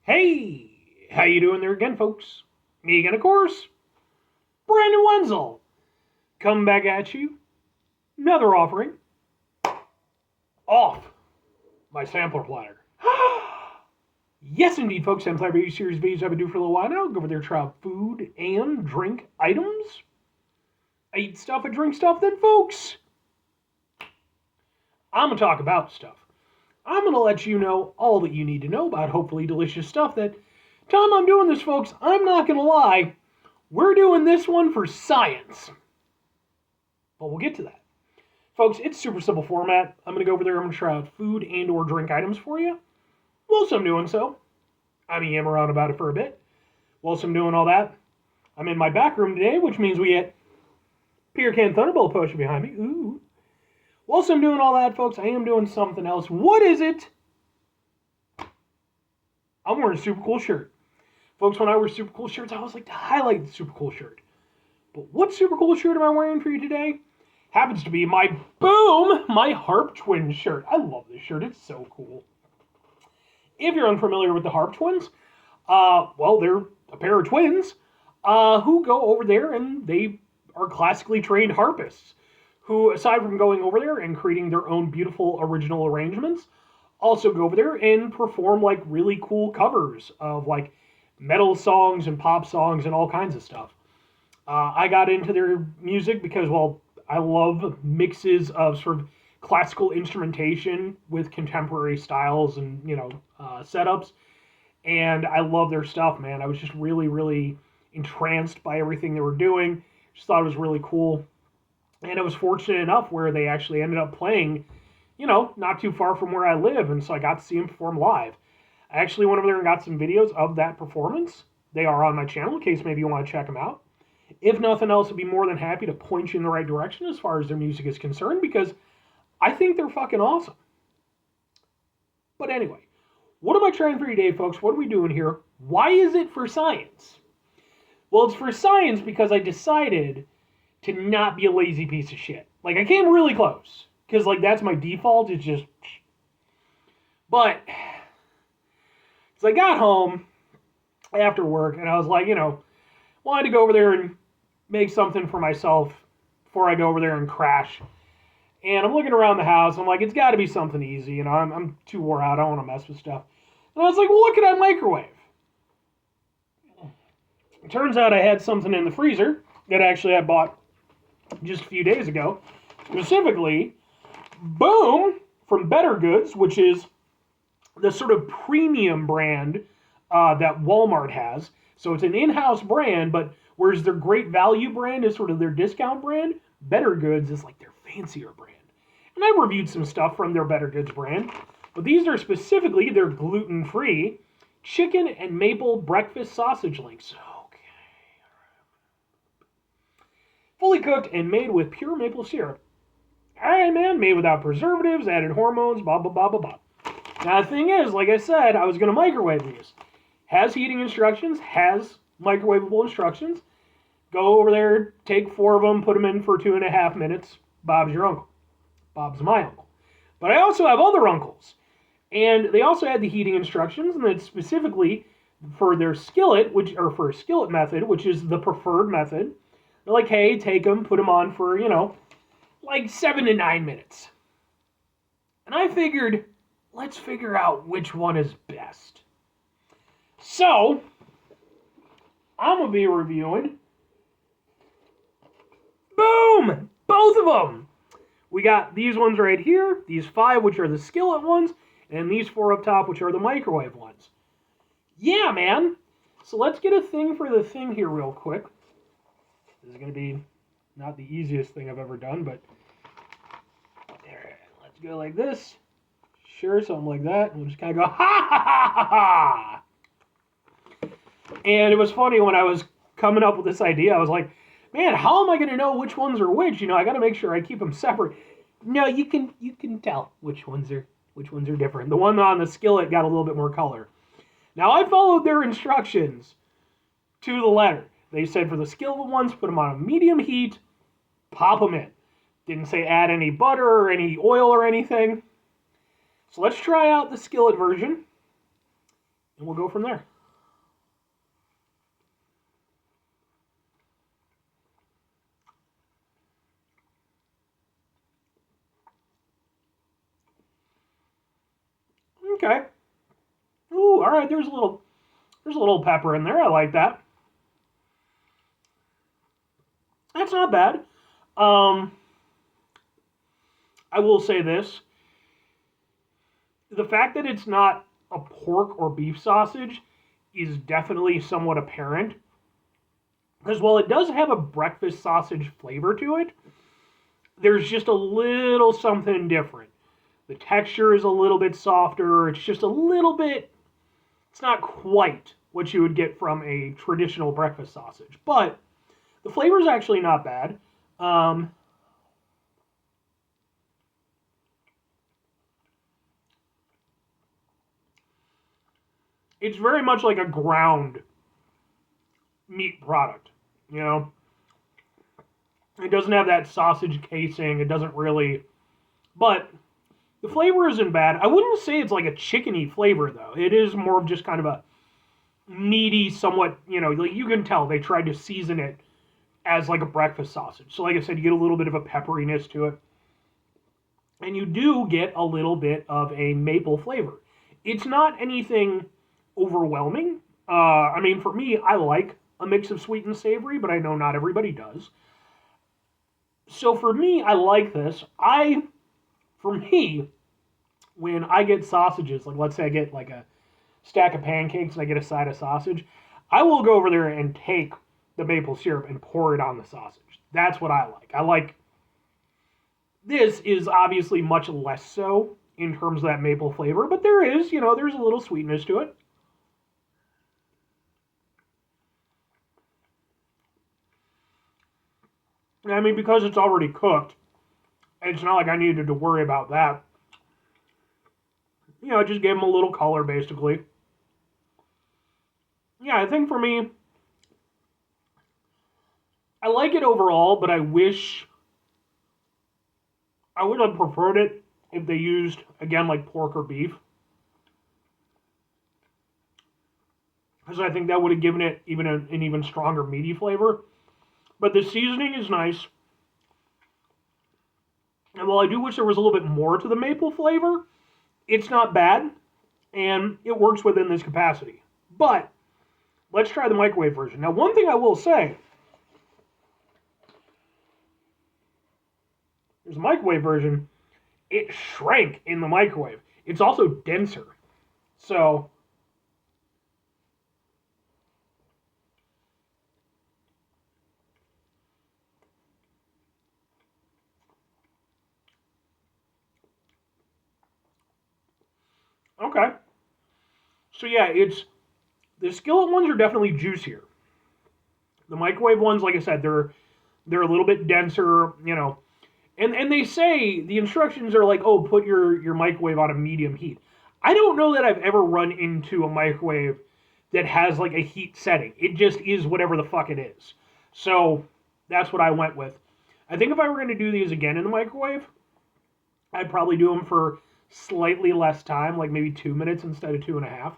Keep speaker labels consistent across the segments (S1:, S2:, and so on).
S1: Hey, how you doing there again, folks? Me again, of course, Brandon Wenzel. Coming back at you, another offering off my sampler platter. Yes, indeed, folks. Sampler Baby Series videos I've been doing for a little while now. Go over there, try out food and drink items. I eat stuff, I drink stuff, then, folks, I'm going to talk about stuff. I'm going to let you know all that you need to know about hopefully delicious stuff that time I'm doing this, folks, I'm not going to lie, we're doing this one for science. But we'll get to that. Folks, it's super simple format. I'm going to go over there, I'm going to try out food and or drink items for you. Whilst I'm doing so, I'm going to yam around about it for a bit. Whilst I'm doing all that, I'm in my back room today, which means we get Beer Can Thunderbolt potion behind me. Ooh. Whilst I'm doing all that, folks, I am doing something else. What is it? I'm wearing a super cool shirt. Folks, when I wear super cool shirts, I always like to highlight the super cool shirt. But what super cool shirt am I wearing for you today? Happens to be my Harp Twins shirt. I love this shirt. It's so cool. If you're unfamiliar with the Harp Twins, well, they're a pair of twins who go over there and they are classically trained harpists who, aside from going over there and creating their own beautiful original arrangements, also go over there and perform like really cool covers of like metal songs and pop songs and all kinds of stuff. I got into their music because, well, I love mixes of sort of classical instrumentation with contemporary styles and, setups. And I love their stuff, man. I was just really, really entranced by everything they were doing. Just thought it was really cool. And I was fortunate enough where they actually ended up playing, not too far from where I live. And so I got to see them perform live. I actually went over there and got some videos of that performance. They are on my channel in case maybe you want to check them out. If nothing else, I'd be more than happy to point you in the right direction as far as their music is concerned because I think they're fucking awesome. But anyway, what am I trying for you today, folks? What are we doing here? Why is it for science? Well, it's for science because I decided to not be a lazy piece of shit. Like, I came really close because, like, that's my default. It's just... But, so I got home after work and I was like, wanted to go over there and make something for myself before I go over there and crash. And I'm looking around the house. I'm like, it's got to be something easy. I'm too wore out. I don't want to mess with stuff. And I was like, well, what could I microwave? It turns out I had something in the freezer that actually I bought just a few days ago. Specifically, Boom from Bettergoods, which is the sort of premium brand that Walmart has. So it's an in-house brand, but whereas their great value brand is sort of their discount brand, Bettergoods is like their fancier brand. And I reviewed some stuff from their Bettergoods brand, but these are specifically their gluten-free chicken and maple breakfast sausage links. Okay. Fully cooked and made with pure maple syrup. Alright, man, made without preservatives, added hormones, blah, blah, blah, blah, blah. Now, the thing is, like I said, I was going to microwave these. Has heating instructions, has microwavable instructions. Go over there, take 4 of them, put them in for 2.5 minutes. Bob's your uncle. Bob's my uncle. But I also have other uncles. And they also had the heating instructions, and it's specifically for their skillet, for a skillet method, which is the preferred method. They're like, hey, take them, put them on for, like 7 to 9 minutes. And I figured, let's figure out which one is best. So, I'm going to be reviewing Boom! Both of them! We got these ones right here, these 5, which are the skillet ones, and these 4 up top, which are the microwave ones. Yeah, man! So let's get a thing for the thing here real quick. This is going to be not the easiest thing I've ever done, but there, let's go like this. Sure, something like that. And we'll just kind of go, ha ha ha ha ha! And it was funny when I was coming up with this idea, I was like, man, how am I going to know which ones are which? I got to make sure I keep them separate. No, you can tell which ones are different. The one on the skillet got a little bit more color. Now, I followed their instructions to the letter. They said for the skillet ones, put them on a medium heat, pop them in. Didn't say add any butter or any oil or anything. So let's try out the skillet version. and we'll go from there. Okay. Ooh, all right. There's a little pepper in there. I like that. That's not bad. Um, I will say this: the fact that it's not a pork or beef sausage is definitely somewhat apparent. Because while it does have a breakfast sausage flavor to it, there's just a little something different. The texture is a little bit softer. It's just a little bit, it's not quite what you would get from a traditional breakfast sausage. But the flavor is actually not bad. Um, it's very much like a ground meat product, you know? It doesn't have that sausage casing. It doesn't really, but the flavor isn't bad. I wouldn't say it's like a chickeny flavor though. It is more of just kind of a meaty, somewhat, like you can tell they tried to season it as like a breakfast sausage. So like I said, you get a little bit of a pepperiness to it. And you do get a little bit of a maple flavor. It's not anything overwhelming. I mean, for me, I like a mix of sweet and savory, but I know not everybody does. So for me, I like this. For me, when I get sausages, like let's say I get like a stack of pancakes and I get a side of sausage, I will go over there and take the maple syrup and pour it on the sausage. That's what I like. I like, this is obviously much less so in terms of that maple flavor, but there's a little sweetness to it. I mean, because it's already cooked, it's not like I needed to worry about that. Just gave them a little color, basically. Yeah, I think for me, I like it overall, but I would have preferred it if they used, again, like pork or beef. Because I think that would have given it an even stronger meaty flavor. But the seasoning is nice. And while I do wish there was a little bit more to the maple flavor, it's not bad. And it works within this capacity. But let's try the microwave version. Now, one thing I will say, there's a microwave version. It shrank in the microwave. It's also denser. So, okay. So yeah, the skillet ones are definitely juicier. The microwave ones, like I said, they're a little bit denser. And they say the instructions are like, oh, put your microwave on a medium heat. I don't know that I've ever run into a microwave that has like a heat setting. It just is whatever the fuck it is. So that's what I went with. I think if I were going to do these again in the microwave, I'd probably do them for slightly less time, like maybe 2 minutes instead of 2.5.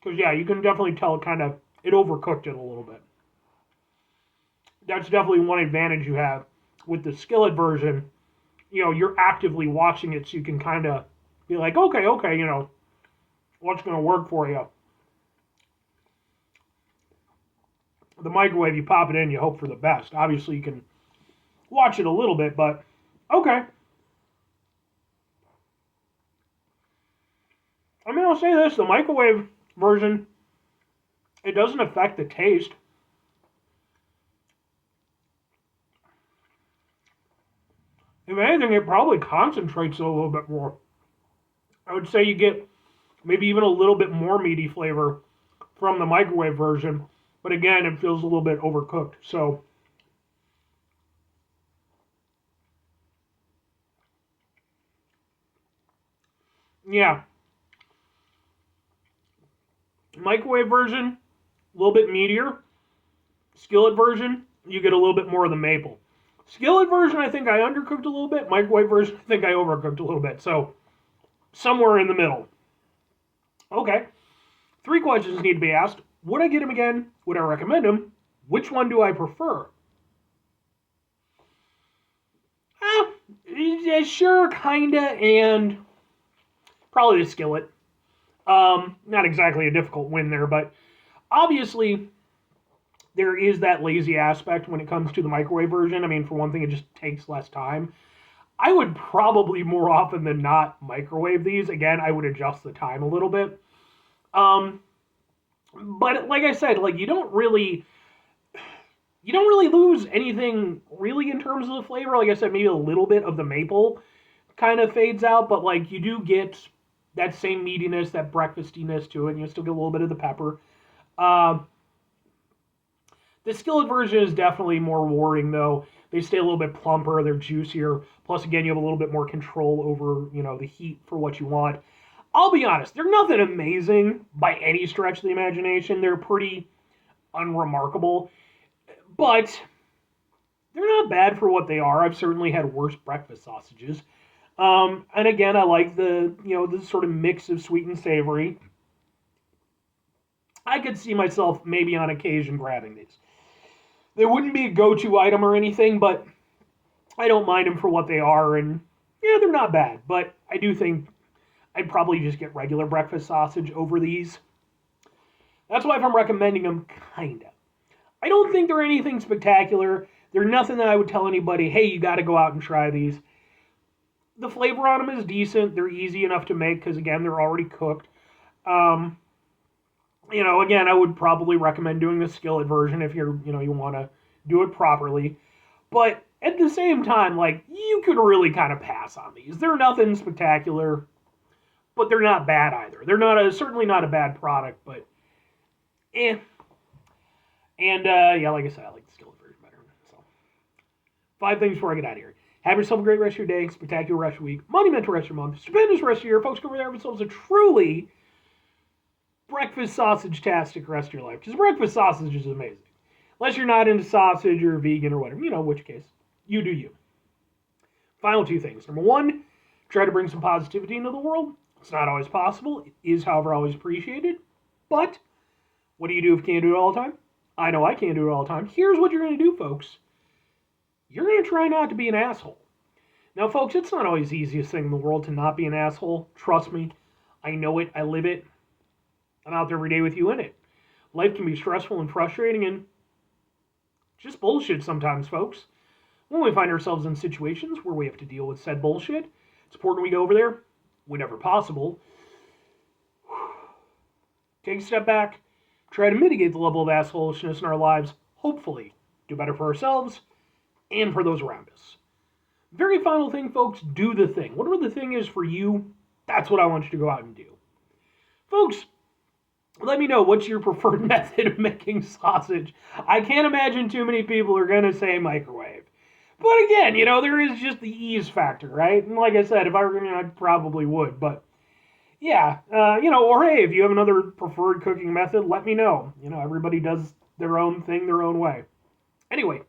S1: Because yeah, you can definitely tell it overcooked it a little bit. That's definitely one advantage you have with the skillet version. You're actively watching it, so you can kind of be like, okay, what's going to work for you. The microwave, you pop it in, you hope for the best. Obviously, you can watch it a little bit, but okay. I mean, I'll say this: the microwave version, it doesn't affect the taste. If anything, it probably concentrates it a little bit more. I would say you get maybe even a little bit more meaty flavor from the microwave version, but again, it feels a little bit overcooked. So, yeah, microwave version, a little bit meatier. Skillet version, you get a little bit more of the maple. Skillet version, I think I undercooked a little bit. Microwave version, I think I overcooked a little bit. So, somewhere in the middle. Okay. 3 questions need to be asked. Would I get them again? Would I recommend them? Which one do I prefer? Yeah, sure, kinda, and probably the Skillet. Not exactly a difficult win there, but obviously there is that lazy aspect when it comes to the microwave version. I mean, for one thing, it just takes less time. I would probably more often than not microwave these. Again, I would adjust the time a little bit. But like I said, like you don't really lose anything really in terms of the flavor. Like I said, maybe a little bit of the maple kind of fades out, but like you do get that same meatiness, that breakfastiness to it, and you still get a little bit of the pepper. Uh, the skillet version is definitely more rewarding, though. They stay a little bit plumper, they're juicier. Plus, again, you have a little bit more control over the heat for what you want. I'll be honest, they're nothing amazing by any stretch of the imagination. They're pretty unremarkable, but they're not bad for what they are. I've certainly had worse breakfast sausages. And again, I like the sort of mix of sweet and savory. I could see myself maybe on occasion grabbing these. They wouldn't be a go-to item or anything, but I don't mind them for what they are, and yeah, they're not bad. But I do think I'd probably just get regular breakfast sausage over these. That's why if I'm recommending them, kinda. I don't think they're anything spectacular. They're nothing that I would tell anybody, hey, you got to go out and try these. The flavor on them is decent. They're easy enough to make because, again, they're already cooked. Um, again, I would probably recommend doing the skillet version if you want to do it properly. But at the same time, like, you could really kind of pass on these. They're nothing spectacular, but they're not bad either. They're certainly not a bad product, but eh. And yeah, like I said, I like the skillet version better. So, 5 things before I get out of here. Have yourself a great rest of your day, spectacular rest of your week, monumental rest of your month, stupendous rest of your year. Folks, go over there, have yourselves a truly breakfast sausage-tastic rest of your life. Because breakfast sausage is amazing. Unless you're not into sausage or vegan or whatever. Which case, you do you. Final 2 things. Number 1, try to bring some positivity into the world. It's not always possible. It is, however, always appreciated. But what do you do if you can't do it all the time? I know I can't do it all the time. Here's what you're going to do, folks. You're going to try not to be an asshole. Now, folks, it's not always the easiest thing in the world to not be an asshole. Trust me. I know it. I live it. I'm out there every day with you in it. Life can be stressful and frustrating and just bullshit sometimes, folks. When we find ourselves in situations where we have to deal with said bullshit, it's important we go over there, whenever possible. Take a step back. Try to mitigate the level of assholishness in our lives. Hopefully, do better for ourselves and for those around us. Very final thing, folks, do the thing. Whatever the thing is for you, that's what I want you to go out and do. Folks, let me know what's your preferred method of making sausage. I can't imagine too many people are going to say microwave. But again, there is just the ease factor, right? And like I said, if I were going to, I probably would. But yeah, or hey, if you have another preferred cooking method, let me know. Everybody does their own thing their own way. Anyway,